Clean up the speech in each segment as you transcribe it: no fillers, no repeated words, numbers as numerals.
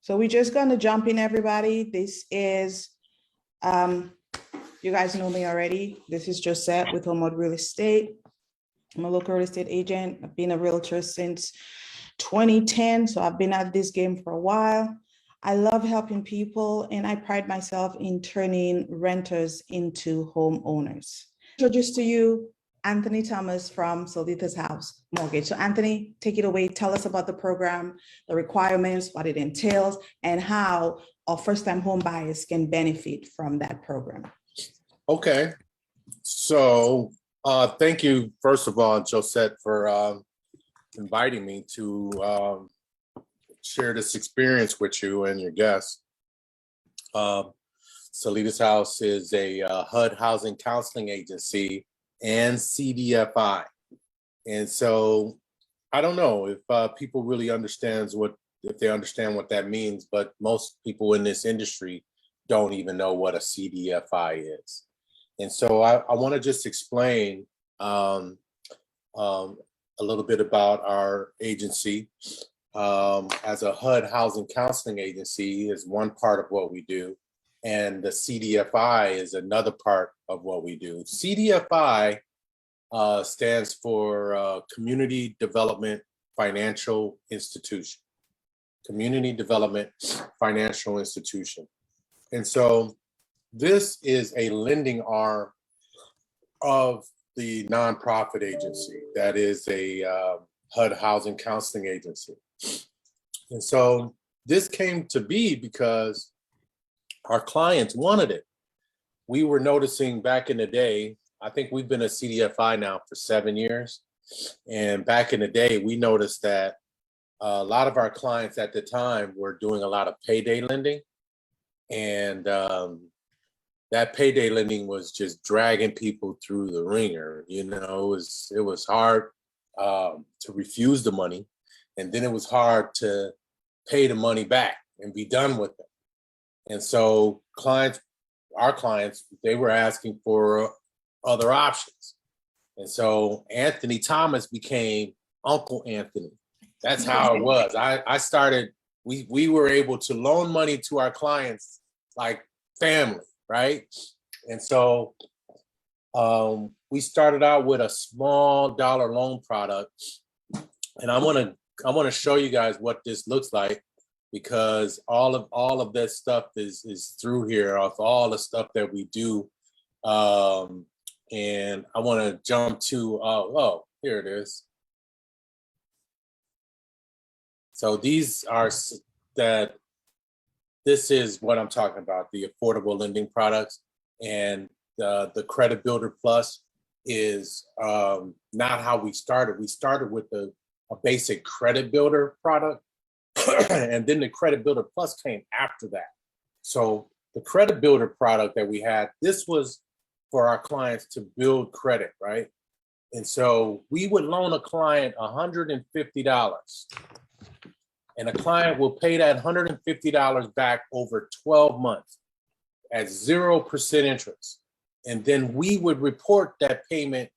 So we're just going to jump in, everybody. This is, you guys know me already. This is Josette with Homebuyer Real Estate. I'm a local real estate agent. I've been a realtor since 2010. So I've been at this game for a while. I love helping people, and I pride myself in turning renters into homeowners. Introduce to you Anthony Thomas from Solita's House Mortgage. So Anthony, take it away. Tell us about the program, the requirements, what it entails, and how our first-time home buyers can benefit from that program. Okay. So thank you, first of all, Josette, for inviting me to share this experience with you and your guests. Solita's House is a HUD housing counseling agency and CDFI. And so I don't know if people really understand what that means, but most people in this industry don't even know what a CDFI is. And so I want to just explain a little bit about our agency. As a HUD housing counseling agency is one part of what we do, and the CDFI is another part of what we do. CDFI stands for Community Development Financial Institution. Community Development Financial Institution. And so this is a lending arm of the nonprofit agency that is a HUD housing counseling agency. And so this came to be because our clients wanted it. We were noticing back in the day, I think we've been a CDFI now for 7 years. And back in the day, we noticed that a lot of our clients at the time were doing a lot of payday lending. And that payday lending was just dragging people through the ringer. You know, it was hard to refuse the money. And then it was hard to pay the money back and be done with it. And so our clients, they were asking for other options. And so Anthony Thomas became Uncle Anthony. That's how it was. I started, we were able to loan money to our clients like family, right? And so we started out with a small dollar loan product. And I want to show you guys what this looks like, because all of this stuff is through here of all the stuff that we do. And I want to jump to, here it is. So this is what I'm talking about, the affordable lending products. And the Credit Builder Plus is not how we started. We started with a basic Credit Builder product, and then the Credit Builder Plus came after that. So the Credit Builder product that we had, this was for our clients to build credit, right? And so we would loan a client $150, and a client will pay that $150 back over 12 months at 0% interest. And then we would report that payment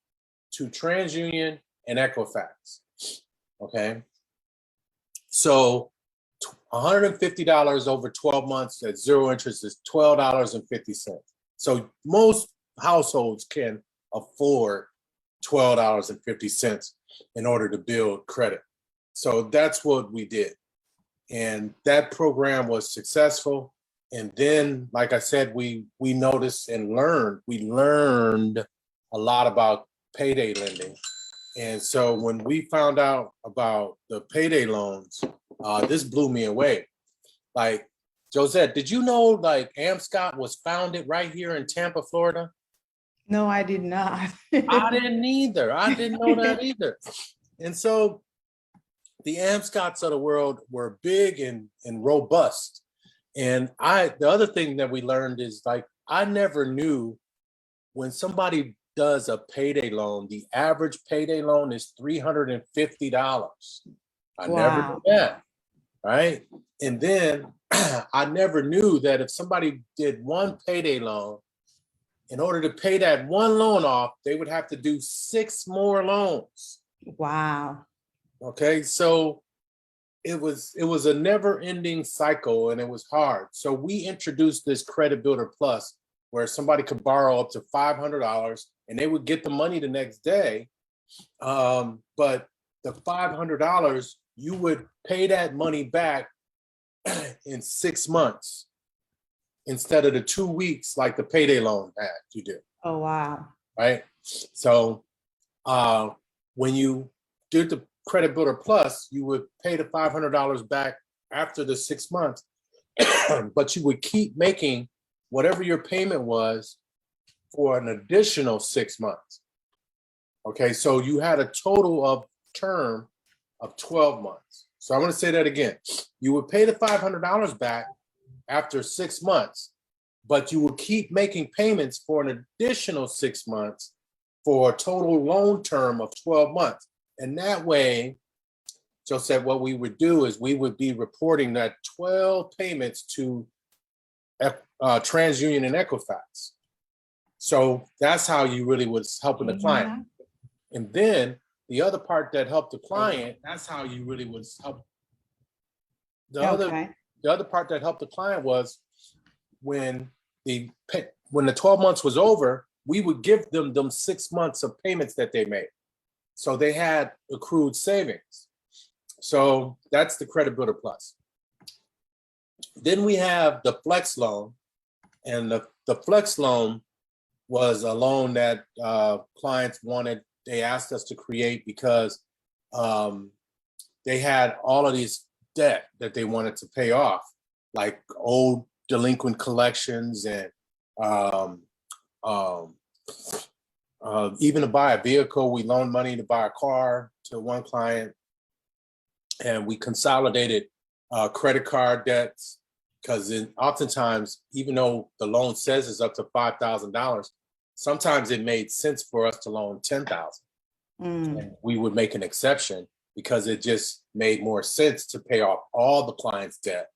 to TransUnion and Equifax. Okay. So $150 over 12 months at 0 interest is $12.50. So most households can afford $12.50 in order to build credit. So that's what we did. And that program was successful. And then, like I said, we noticed and learned a lot about payday lending. And so when we found out about the payday loans, this blew me away. Like, Josette, did you know like Amscot was founded right here in Tampa, Florida? No, I did not. I didn't either. I didn't know that either. And so the Amscots of the world were big and robust. And the other thing that we learned is like, I never knew when somebody does a payday loan, the average payday loan is $350. I never knew that, right? And then I never knew that if somebody did one payday loan, in order to pay that one loan off, they would have to do 6 more loans. Wow. Okay, so it was a never ending cycle, and it was hard. So we introduced this Credit Builder Plus, where somebody could borrow up to $500 and they would get the money the next day. But the $500, you would pay that money back in 6 months instead of the 2 weeks like the payday loan had you did. Oh, wow. Right? So when you did the Credit Builder Plus, you would pay the $500 back after the 6 months, but you would keep making whatever your payment was for an additional 6 months. Okay, so you had a total of term of 12 months. So I'm going to say that again. You would pay the $500 back after 6 months, but you would keep making payments for an additional 6 months for a total loan term of 12 months. And that way, Joseph, what we would do is we would be reporting that 12 payments to TransUnion and Equifax. So that's how you really was helping the client. And then the other part that helped the client, that's how you really was help. The other part that helped the client was when the 12 months was over, we would give them 6 months of payments that they made. So they had accrued savings. So that's the Credit Builder Plus. Then we have the Flex loan. And the Flex loan was a loan that clients wanted. They asked us to create because they had all of these debt that they wanted to pay off, like old delinquent collections and even to buy a vehicle. We loaned money to buy a car to one client, and we consolidated credit card debts because oftentimes, even though the loan says it's up to $5,000, sometimes it made sense for us to loan $10,000. And we would make an exception because it just made more sense to pay off all the client's debt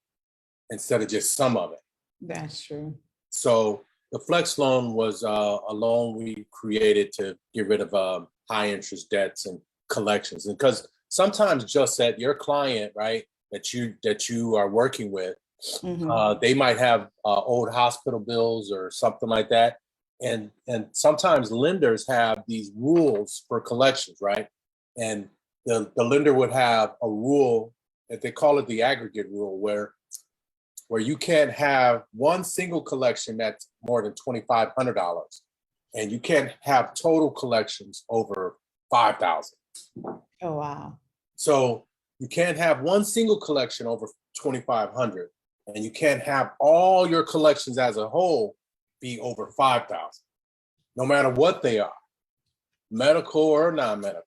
instead of just some of it. That's true. So the Flex loan was a loan we created to get rid of high interest debts and collections. And because sometimes just that your client, right, that you are working with, they might have old hospital bills or something like that. And sometimes lenders have these rules for collections, right? And the lender would have a rule that they call it the aggregate rule, where you can't have one single collection that's more than $2,500, and you can't have total collections over $5,000. Oh, wow. So you can't have one single collection over $2,500, and you can't have all your collections as a whole be over $5,000, no matter what they are, medical or non-medical.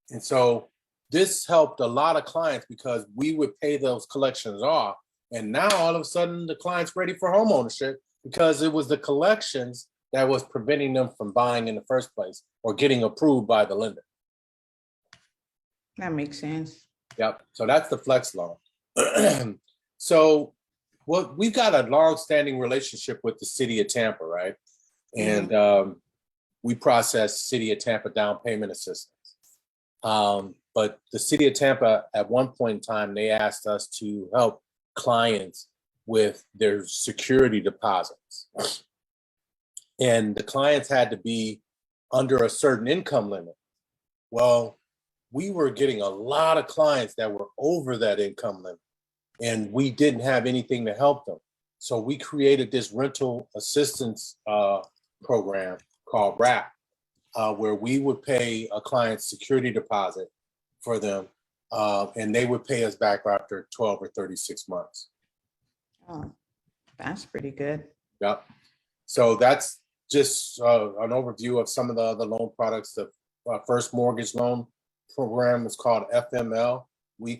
And so this helped a lot of clients because we would pay those collections off. And now all of a sudden the client's ready for home ownership because it was the collections that was preventing them from buying in the first place or getting approved by the lender. That makes sense. Yep. So that's the Flex loan. So we've got a long-standing relationship with the city of Tampa, right? And we process city of Tampa down payment assistance. But the city of Tampa, at one point in time, they asked us to help clients with their security deposits. And the clients had to be under a certain income limit. Well, we were getting a lot of clients that were over that income limit, and we didn't have anything to help them. So we created this rental assistance program called RAP, where we would pay a client's security deposit for them, and they would pay us back after 12 or 36 months. Oh, that's pretty good. Yep. So that's just an overview of some of the other loan products. The first mortgage loan program was called FML. We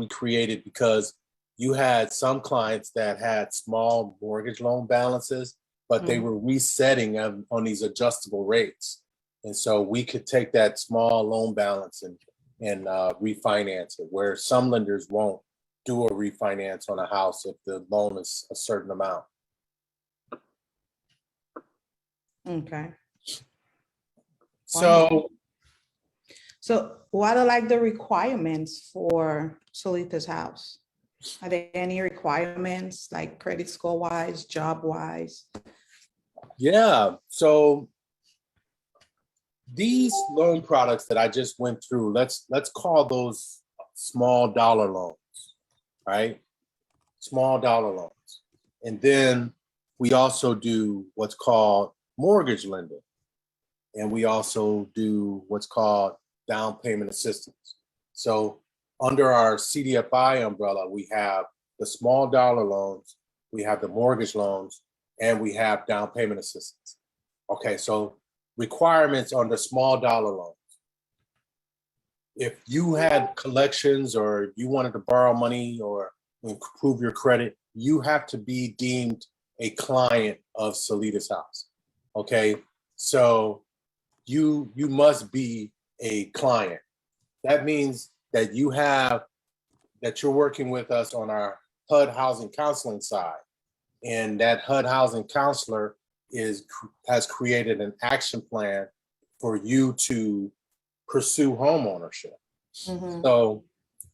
created because you had some clients that had small mortgage loan balances, but they were resetting on these adjustable rates. And so we could take that small loan balance and refinance it, where some lenders won't do a refinance on a house if the loan is a certain amount. Okay. So So what are like the requirements for Solita's house? Are there any requirements like credit score wise, job wise? Yeah, so these loan products that I just went through, let's call those small dollar loans, right? Small dollar loans. And then we also do what's called mortgage lending. And we also do what's called down payment assistance. So under our CDFI umbrella, we have the small dollar loans, we have the mortgage loans, and we have down payment assistance. Okay, so requirements on the small dollar loans. If you had collections or you wanted to borrow money or improve your credit, you have to be deemed a client of Solita's house. Okay, so you must be a client. That means that you're working with us on our HUD housing counseling side, and that HUD housing counselor has created an action plan for you to pursue home ownership. Mhm. So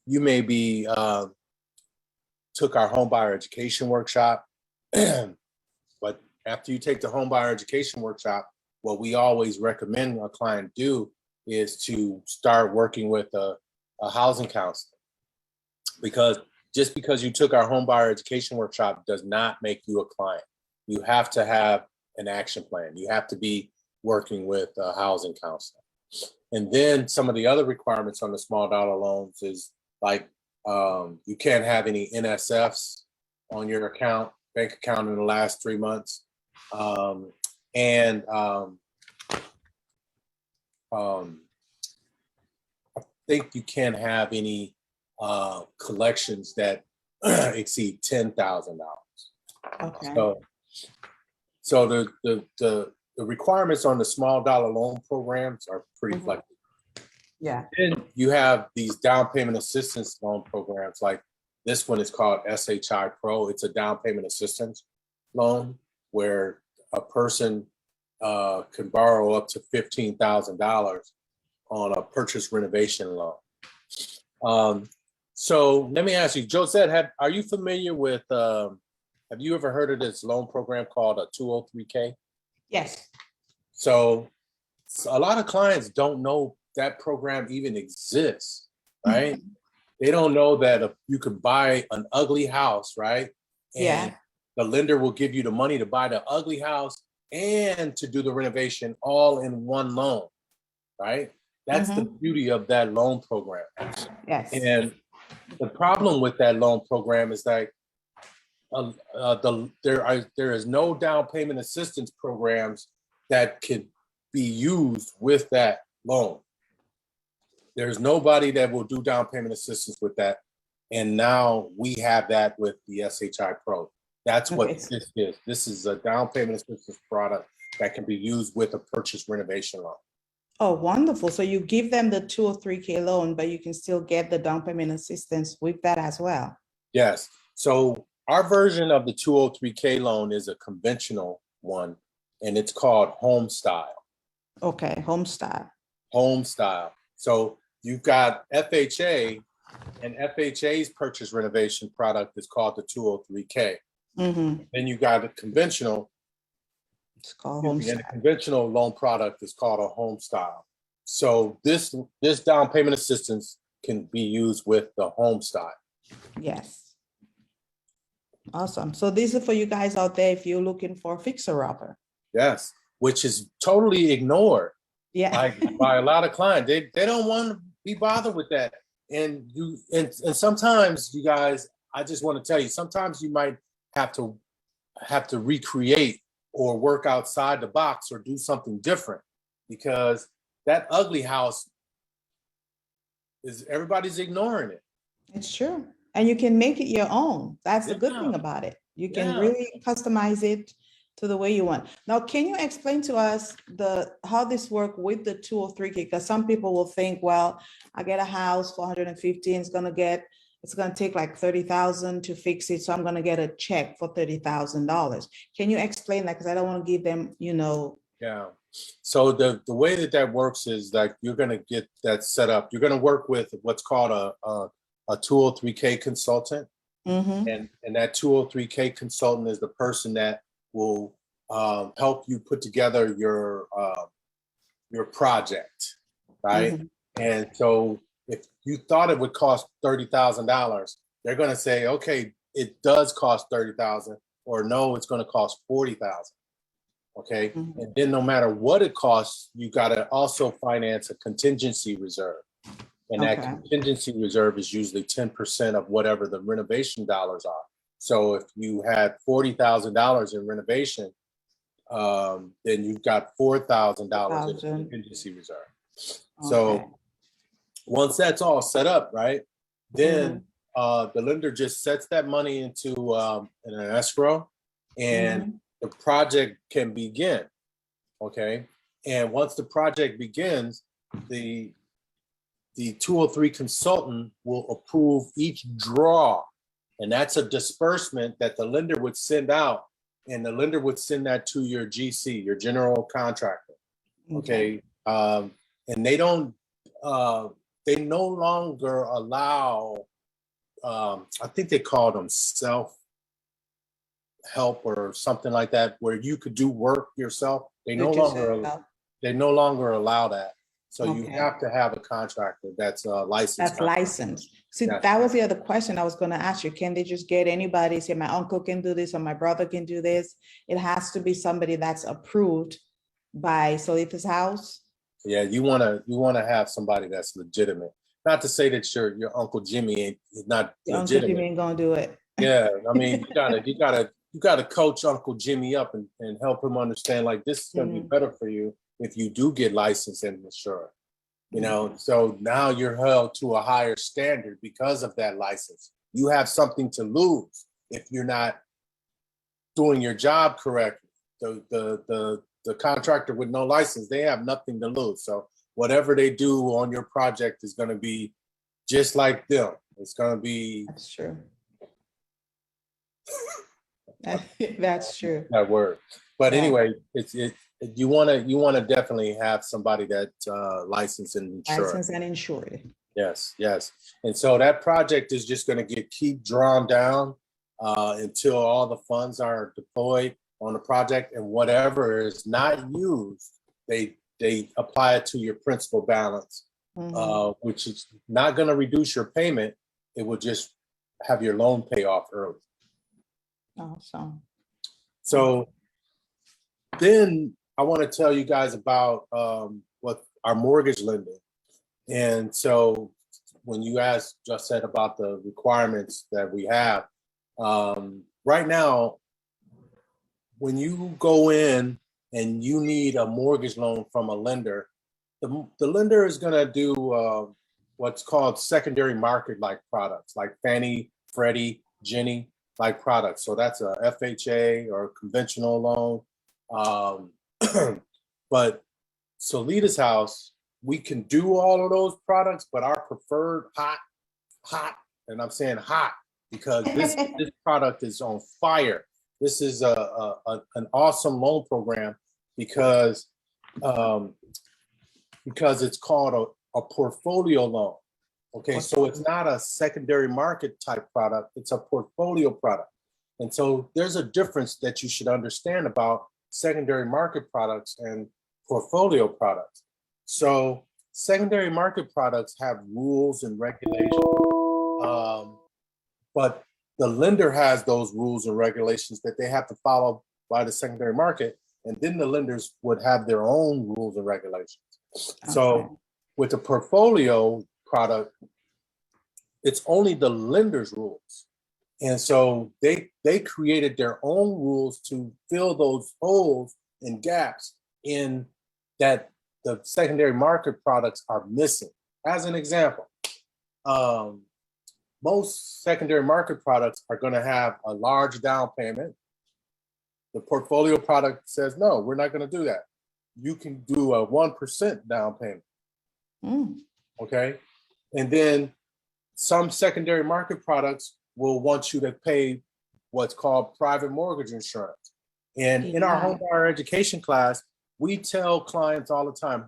you may be took our homebuyer education workshop, but after you take the homebuyer education workshop, what we always recommend a client do is to start working with a housing counselor, because just because you took our homebuyer education workshop does not make you a client. You have to have an action plan. You have to be working with a housing counselor. And then some of the other requirements on the small dollar loans is like you can't have any NSFs on your bank account in the last 3 months. And I think you can't have any collections that exceed $10,000. Okay. So the requirements on the small dollar loan programs are pretty Mhm. flexible. Yeah. Then you have these down payment assistance loan programs, like this one is called SHI Pro. It's a down payment assistance loan where a person can borrow up to $15,000 on a purchase renovation loan. So let me ask you, Josette, are you familiar with, have you ever heard of this loan program called a 203K? Yes. So a lot of clients don't know that program even exists, right? They don't know that if you could buy an ugly house, right? And Yeah. the lender will give you the money to buy the ugly house and to do the renovation all in one loan, right? That's the beauty of that loan program. Yes. And the problem with that loan program is that there is no down payment assistance programs that could be used with that loan. There's nobody that will do down payment assistance with that. And now we have that with the SHI Pro. That's what this is. This is a down payment assistance product that can be used with a purchase renovation loan. Oh, wonderful. So you give them the 203K loan, but you can still get the down payment assistance with that as well. Yes. So our version of the 203K loan is a conventional one, and it's called Home Style. Okay, Home Style. Home Style. So you've got FHA, and FHA's purchase renovation product is called the 203K. Mm-hmm. Then you got a conventional. It's called Home Style. And a conventional loan product is called a Home Style. So this down payment assistance can be used with the Home Style. Yes. Awesome. So this is for you guys out there if you're looking for a fixer-upper. Yes, which is totally ignored. Yeah. Like by a lot of clients. They don't want to be bothered with that. And sometimes, you guys, I just want to tell you, sometimes you might have to recreate or work outside the box or do something different, because that ugly house everybody's ignoring it. It's true. And you can make it your own. That's the good thing about it. You can really customize it to the way you want. Now, can you explain to us how this works with the 203K? Because some people will think, well, I get a house for 150, and it's gonna take like 30,000 to fix it, so I'm gonna get a check for $30,000. Can you explain that? Because I don't want to give them, Yeah. So the way that works is that you're going to get that set up. You're going to work with what's called a 203K consultant. Mm-hmm. And that 203K consultant is the person that will help you put together your project, right? Mm-hmm. And so if you thought it would cost $30,000, they're going to say, okay, it does cost $30,000, or no, it's going to cost $40,000. Okay. Mm-hmm. And then no matter what it costs, you got to also finance a contingency reserve. And that contingency reserve is usually 10% of whatever the renovation dollars are. So if you had $40,000 in renovation, then you've got $4,000 in contingency reserve. So once that's all set up, right, then the lender just sets that money into an escrow, and the project can begin. Okay. And once the project begins, the 203 consultant will approve each draw. And that's a disbursement that the lender would send out. And the lender would send that to your GC, your general contractor. Okay. And they don't, they no longer allow, I think they call them self-help or something like that, where you could do work yourself. They no longer allow that. So you have to have a contractor that's licensed. That's licensed. See, that was the other question I was going to ask you. Can they just get anybody, say my uncle can do this or my brother can do this? It has to be somebody that's approved by Solita's House. Yeah, you want to have somebody that's legitimate. Not to say that your Uncle Jimmy is not legitimate. Uncle Jimmy ain't gonna do it. Yeah, I mean, you gotta coach Uncle Jimmy up and help him understand, like, this is gonna be better for you if you do get licensed and insured. You know, so now you're held to a higher standard because of that license. You have something to lose if you're not doing your job correctly. The contractor with no license, they have nothing to lose. So whatever they do on your project is going to be just like them. It's going to be. That's true. That's true. That word. But anyway, you want to definitely have somebody that's licensed and insured. Licensed and insured. Yes, yes. And so that project is just going to keep drawn down until all the funds are deployed on the project, and whatever is not used, they apply it to your principal balance, which is not going to reduce your payment. It will just have your loan pay off early. Awesome. So then I want to tell you guys about what our mortgage lending. And so when you just said about the requirements that we have, right now, when you go in and you need a mortgage loan from a lender, the lender is going to do what's called secondary market-like products, like Fannie, Freddie, Ginnie like products. So that's a FHA or a conventional loan. But Solita's House, we can do all of those products, but our preferred hot, and I'm saying hot because this product is on fire. This is an awesome loan program because it's called a portfolio loan. Okay, so it's not a secondary market type product, it's a portfolio product. And so there's a difference that you should understand about secondary market products and portfolio products. So secondary market products have rules and regulations, but the lender has those rules and regulations that they have to follow by the secondary market, and then the lenders would have their own rules and regulations. Okay. So with the portfolio product, it's only the lender's rules. And so they created their own rules to fill those holes and gaps in that the secondary market products are missing. As an example, most secondary market products are going to have a large down payment. The portfolio product says, no, we're not going to do that. You can do a 1% down payment. Okay. And then some secondary market products will want you to pay what's called private mortgage insurance. And in our home buyer education class, we tell clients all the time,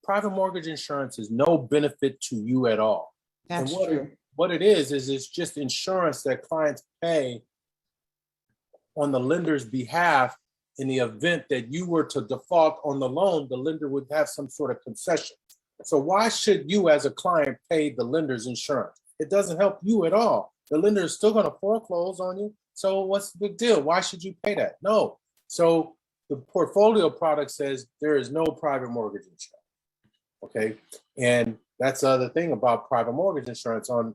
private mortgage insurance is no benefit to you at all. That's and true. what it is it's just insurance that clients pay on the lender's behalf. In the event that you were to default on the loan, the lender would have some sort of concession. So why should you as a client pay the lender's insurance? It doesn't help you at all. The lender is still going to foreclose on you. So what's the big deal? Why should you pay that? No. So the portfolio product says there is no private mortgage insurance. Okay. And that's the other thing about private mortgage insurance on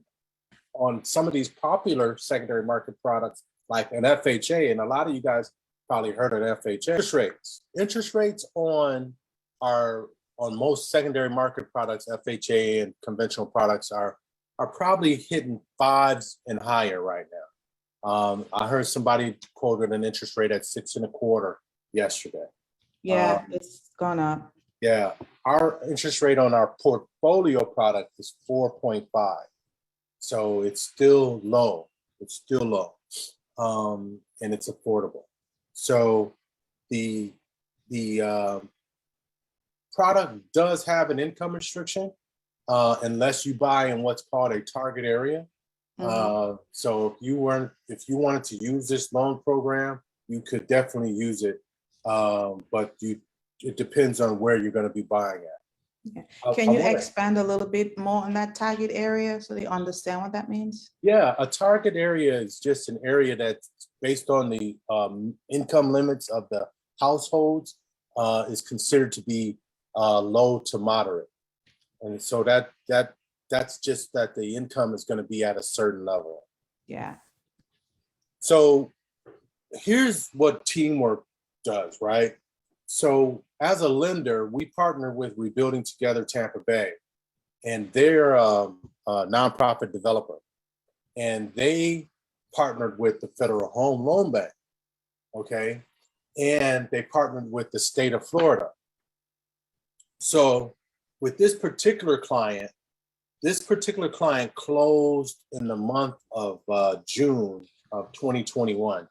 some of these popular secondary market products like an FHA, and a lot of you guys probably heard of FHA. Interest rates on most secondary market products, FHA and conventional products are probably hitting 5s and higher right now. I heard somebody quoted an interest rate at 6.25 yesterday. Yeah, it's gone up. Yeah, our interest rate on our portfolio product is 4.5. So it's still low. It's still low. And it's affordable. So the product does have an income restriction unless you buy in what's called a target area. So if you wanted to use this loan program, you could definitely use it. But it depends on where you're going to be buying at. Yeah. Can you expand a little bit more on that target area so they understand what that means? Yeah, a target area is just an area that's based on the income limits of the households is considered to be low to moderate. And so that's just that the income is going to be at a certain level. Yeah. So here's what teamwork does, right? So as a lender, we partner with Rebuilding Together Tampa Bay, and they're a nonprofit developer. And they partnered with the Federal Home Loan Bank, okay? And they partnered with the state of Florida. So with this particular client closed in the month of June of 2021.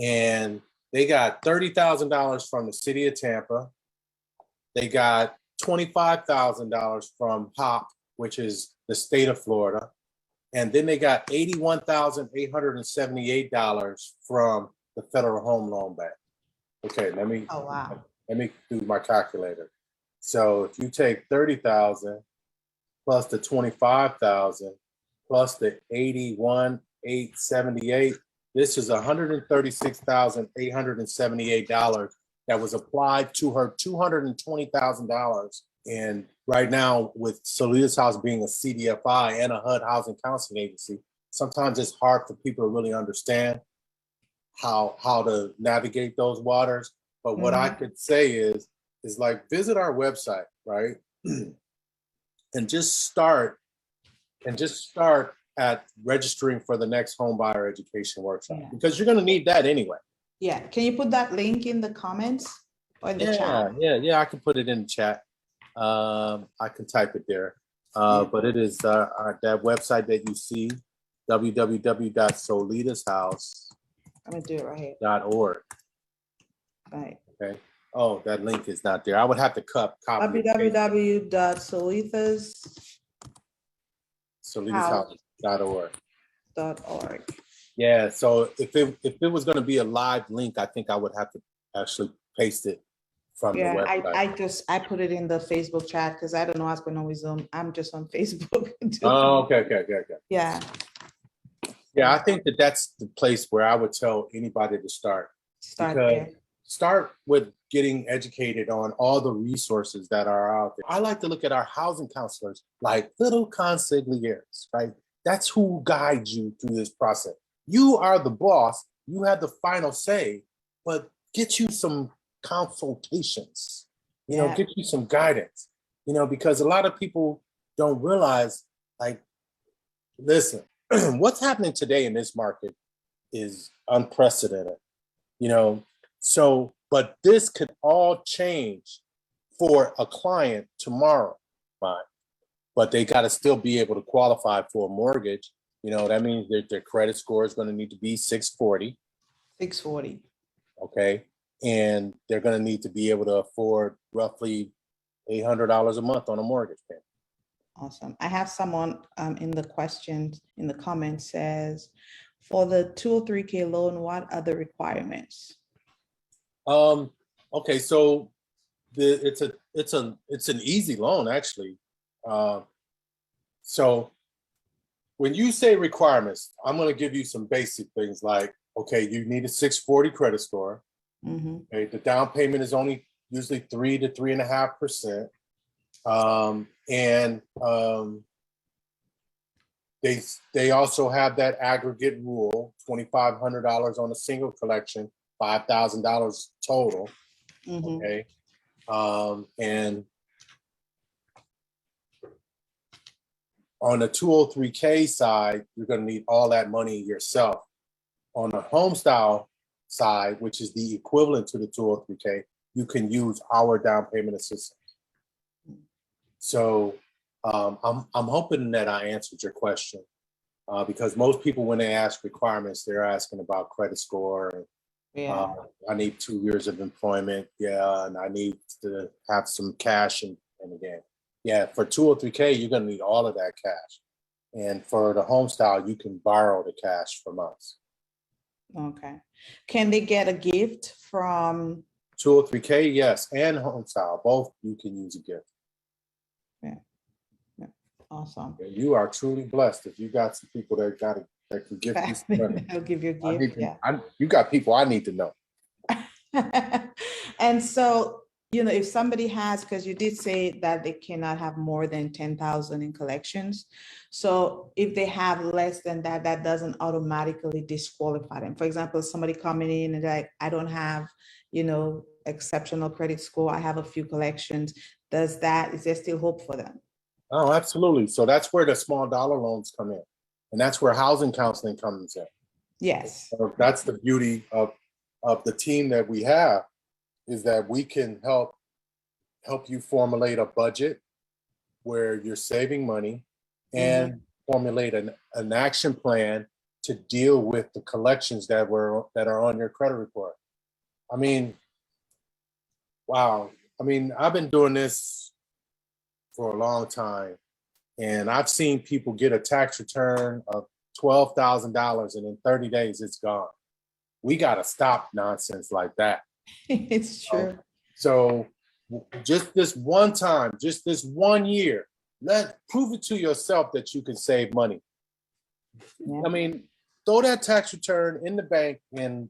And they got $30,000 from the city of Tampa. They got $25,000 from HOP, which is the state of Florida. And then they got $81,878 from the Federal Home Loan Bank. Okay, let me do my calculator. So if you take 30,000 plus the 25,000 plus the 81,878, this is $136,878 that was applied to her $220,000. And right now, with Solitas House being a CDFI and a HUD housing counseling agency, sometimes it's hard for people to really understand how to navigate those waters. But what I could say is like, visit our website, right? and just start at registering for the next homebuyer education workshop, because you're going to need that anyway. Yeah. Can you put that link in the comments or in the chat? Yeah. I can put it in the chat. I can type it there. But it is that website that you see, www.solitashouse.org. I'm going to do it right here. Right. Okay. Oh, that link is not there. I would have to copy www.solitashouse.org. Yeah. So if it was going to be a live link, I think I would have to actually paste it from the website. I put it in the Facebook chat because I don't know what's going on with Zoom. I'm just on Facebook. Oh, okay. Yeah. Yeah, I think that's the place where I would tell anybody to start. Start with getting educated on all the resources that are out there. I like to look at our housing counselors like little consigliers, right? That's who guides you through this process. You are the boss. You have the final say, but get you some consultations, get you some guidance, because a lot of people don't realize, like, listen, what's happening today in this market is unprecedented, So, but this could all change for a client tomorrow, but they got to still be able to qualify for a mortgage. That means their credit score is going to need to be 640. 640. Okay. and they're going to need to be able to afford roughly $800 a month on a mortgage payment. Awesome. I have someone in the questions, in the comments says, for the 203K loan, what are the requirements? Okay, so it's an easy loan actually. So when you say requirements, I'm going to give you some basic things like, okay, you need a 640 credit score. Mm-hmm. Okay, the down payment is only usually 3 to 3.5%. They also have that aggregate rule, $2,500 on a single collection, $5,000 total. Mm-hmm. Okay, and on the 203K side, you're going to need all that money yourself. On the home style side, which is the equivalent to the 203K, you can use our down payment assistance. So I'm hoping that I answered your question, because most people, when they ask requirements, they're asking about credit score. Yeah. I need 2 years of employment. Yeah, and I need to have some cash and again. Yeah, for 203K, you're going to need all of that cash. And for the home style, you can borrow the cash from us. Okay. Can they get a gift from? 203K, yes, and home style, both you can use a gift. Yeah. Awesome. And you are truly blessed if you got some people that can give you some money. They'll give you a gift. You got people I need to know. And so, if somebody has, because you did say that they cannot have more than 10,000 in collections. So if they have less than that, that doesn't automatically disqualify them. For example, somebody coming in and like, I don't have, exceptional credit score. I have a few collections. Is there still hope for them? Oh, absolutely. So that's where the small dollar loans come in. And that's where housing counseling comes in. Yes. So that's the beauty of the team that we have, is that we can help you formulate a budget where you're saving money and formulate an action plan to deal with the collections that are on your credit report. I mean, wow. I mean, I've been doing this for a long time, and I've seen people get a tax return of $12,000 and in 30 days it's gone. We got to stop nonsense like that. It's true. So just this one time, just this 1 year, prove it to yourself that you can save money. Yeah. I mean, throw that tax return in the bank and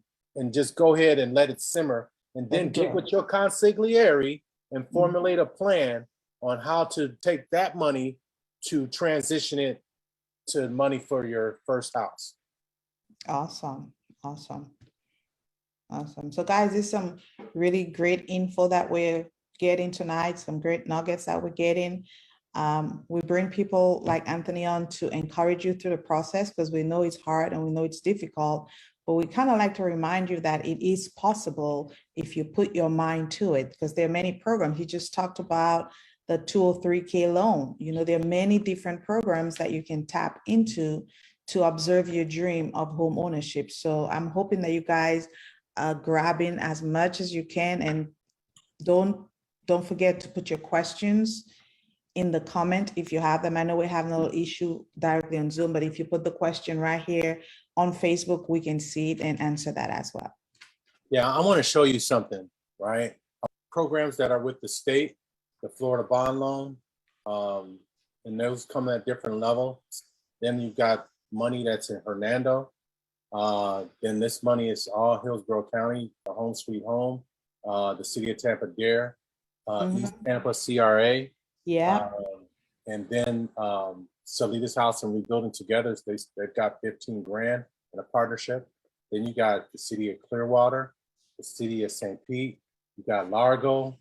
just go ahead and let it simmer, and then get with your consigliere and formulate a plan on how to take that money to transition it to money for your first house. Awesome. So guys, there's some really great info that we're getting tonight, some great nuggets that we're getting. We bring people like Anthony on to encourage you through the process, because we know it's hard and we know it's difficult, but we kind of like to remind you that it is possible if you put your mind to it, because there are many programs. He just talked about the 203K loan. There are many different programs that you can tap into to observe your dream of home ownership. So I'm hoping that you guys are grabbing as much as you can, and don't forget to put your questions in the comment if you have them. I know we have no issue directly on Zoom, but if you put the question right here on Facebook, we can see it and answer that as well. Yeah, I want to show you something, right? Programs that are with the state, the Florida bond loan, and those come at different levels. Then you've got money that's in Hernando. Then this money is all Hillsborough County, the Home Sweet Home, the City of Tampa Dare, East Tampa CRA. Yeah. And then Solitas House and Rebuilding Together, they've got 15 grand in a partnership. Then you got the City of Clearwater, the City of St. Pete, you got Largo.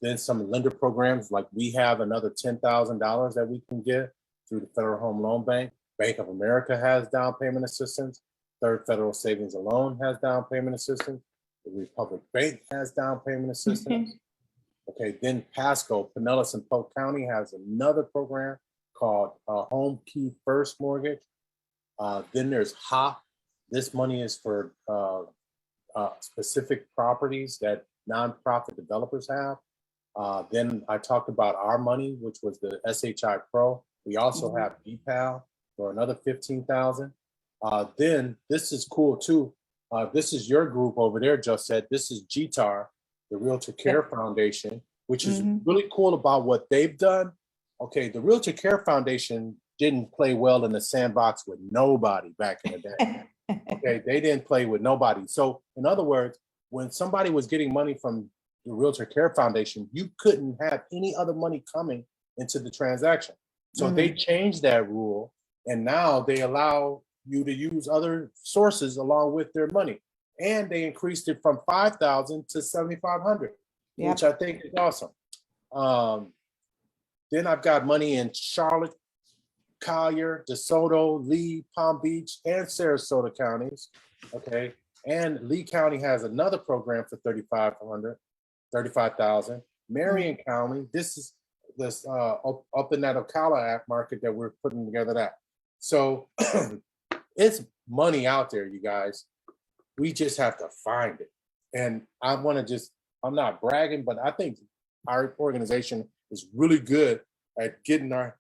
Then some lender programs, like we have another $10,000 that we can get through the Federal Home Loan Bank. Bank of America has down payment assistance. Third Federal Savings and Loan has down payment assistance. The Republic Bank has down payment assistance. Okay, then Pasco, Pinellas, and Polk County has another program called Home Key First Mortgage. Then there's HOP. This money is for specific properties that nonprofit developers have. Then I talked about our money, which was the SHI Pro. We also have DPAL for another 15,000. Then this is cool too. This is your group over there, just said. This is GTAR, the Realtor Care Foundation, which is really cool about what they've done. Okay, the Realtor Care Foundation didn't play well in the sandbox with nobody back in the day. Okay, they didn't play with nobody. So in other words, when somebody was getting money from the Realtor Care Foundation, you couldn't have any other money coming into the transaction. So they changed that rule, and now they allow you to use other sources along with their money. And they increased it from 5,000 to 7,500, which I think is awesome. Then I've got money in Charlotte, Collier, DeSoto, Lee, Palm Beach, and Sarasota counties. Okay. And Lee County has another program for 35,000. Marion County, this is this up in that Ocala market that we're putting together that. So it's money out there, you guys. We just have to find it. And I want to just, I'm not bragging, but I think our organization is really good at getting our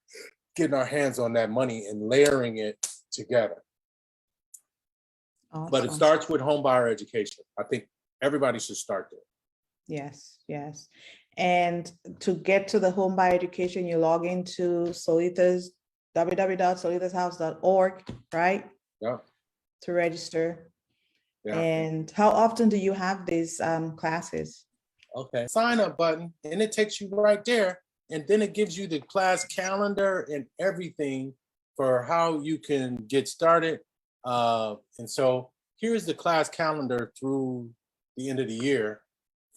hands on that money and layering it together. Awesome. But it starts with home buyer education. I think everybody should start there. Yes, yes. And to get to the home buyer education, you log into Solitas, www.solitashouse.org, right? Yeah. To register. Yeah. And how often do you have these classes? Okay. Sign up button, and it takes you right there. And then it gives you the class calendar and everything for how you can get started. And so here's the class calendar through the end of the year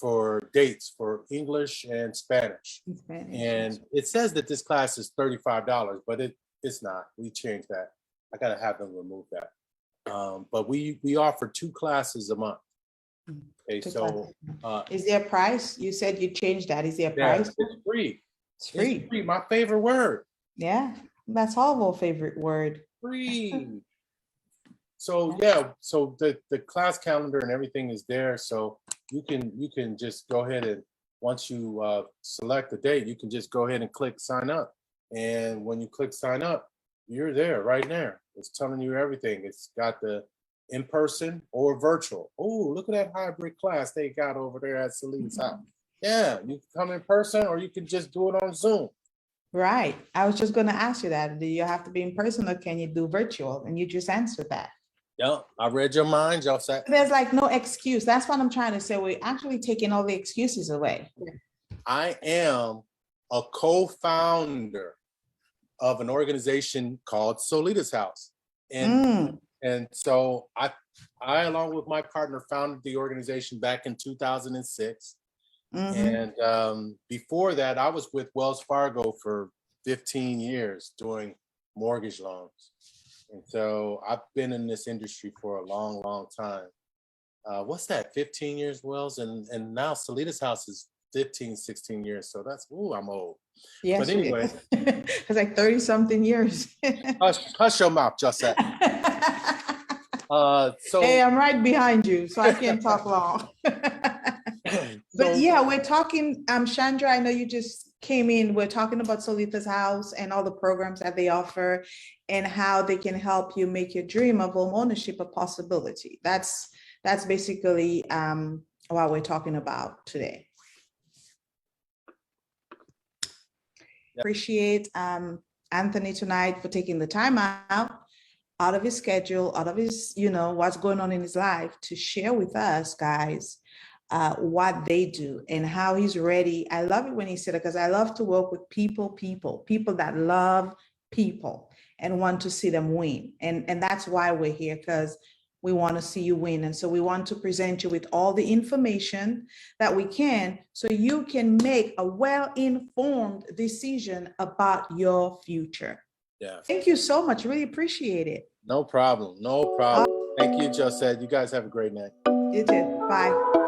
for dates for English and Spanish. And it says that this class is $35, but it's not. We changed that. I gotta have them remove that. But we offer 2 classes a month. Okay, so is there a price? You said you changed that. Is there a price? It's free. It's free. It's free. My favorite word. Yeah, that's all our favorite word. Free. So yeah, so the class calendar and everything is there. So you can just go ahead and once you select the date, you can just go ahead and click sign up. And when you click sign up, you're there right there. It's telling you everything. It's got the in-person or virtual. Oh, look at that hybrid class they got over there at Solitas house. Yeah, you can come in person or you can just do it on Zoom. Right. I was just going to ask you that. Do you have to be in person or can you do virtual? And you just answered that. Yeah, I read your mind, y'all said. There's like no excuse. That's what I'm trying to say. We're actually taking all the excuses away. I am a co-founder of an organization called Solitas House. And so I along with my partner founded the organization back in 2006. And before that, I was with Wells Fargo for 15 years doing mortgage loans. And so I've been in this industry for a long, long time. What's that, 15 years, Wells? And now Solitas House is 15, 16 years. So that's, I'm old. Yes, but anyway. It's like 30 something years. hush your mouth, just that. So hey, I'm right behind you, so I can't talk long. But yeah, we're talking, Chandra, I know you just came in. We're talking about Solita's House and all the programs that they offer and how they can help you make your dream of home ownership a possibility. That's basically what we're talking about today. Yep. Appreciate Anthony tonight for taking the time out of his schedule, out of his, what's going on in his life to share with us, guys, what they do and how he's ready. I love it when he said it because I love to work with people that love people and want to see them win. And that's why we're here, because we want to see you win. And so we want to present you with all the information that we can so you can make a well-informed decision about your future. Yeah. Thank you so much. Really appreciate it. No problem. No problem. Thank you, Josette. You guys have a great night. You too. Bye.